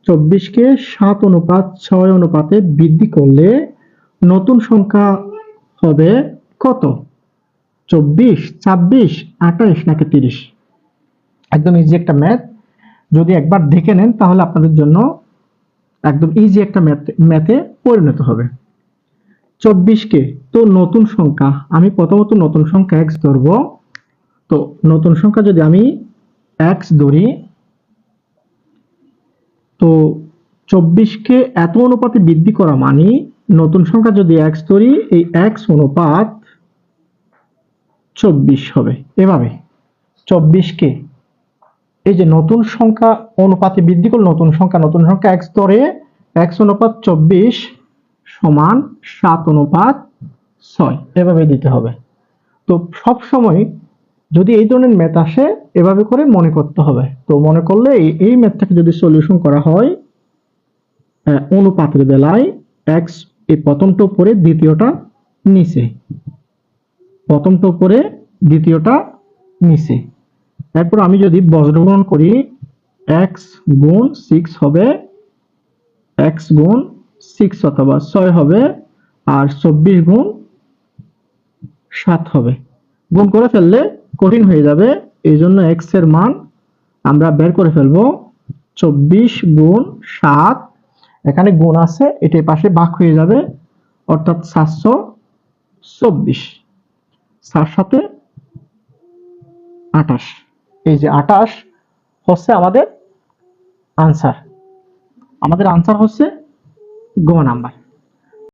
24কে 7:6 অনুপাতে বৃদ্ধি করলে নতুন সংখ্যা হবে কত? 24, 26, 28 নাকি 30? একদম ইজি একটা ম্যাথ। যদি একবার দেখে নেন তাহলে আপনাদের জন্য একদম ইজি একটা ম্যাথে পরিণত হবে। 24কে তো নতুন সংখ্যা, আমি প্রথমত নতুন সংখ্যা x ধরবো। তো নতুন সংখ্যা যদি আমি x ধরি, তো 24কে এত অনুপাতে বৃদ্ধি করা মানে নতুন সংখ্যা যদি x ধরি, এই x অনুপাত 24 হবে। এভাবে 24কে এই যে নতুন সংখ্যা অনুপাতে বৃদ্ধি করলে নতুন সংখ্যা x ধরে x অনুপাত 24 সমান 7:6 এভাবে দিতে হবে। তো সব সময় যদি এই ধরনের ম্যাথ আসে এভাবে করে মনে করতে হবে। তো মনে করলে এই ম্যাথটাকে যদি সলিউশন করা হয় অনুপাতের বেলায় x এই প্রথমটা উপরে দ্বিতীয়টা নিচে, প্রথমটা উপরে দ্বিতীয়টা নিচে। এরপর আমি যদি বজ্রগ্রহণ করি x গুণ 6 হবে, x গুণ 6 অথবা 6 হবে, আর 24 গুণ 7 হবে। গুণ করে ফেললে কঠিন হয়ে যাবে, এই জন্য x এর মান আমরা বের করে ফেলবো 24 গুণ 7, এখানে গুণ আছে এটার পাশে ভাগ হয়ে যাবে, অর্থাৎ 724, 7 সাথে 28। এই যে 28 হচ্ছে আমাদের আনসার। আমাদের আনসার হচ্ছে গ নাম্বার।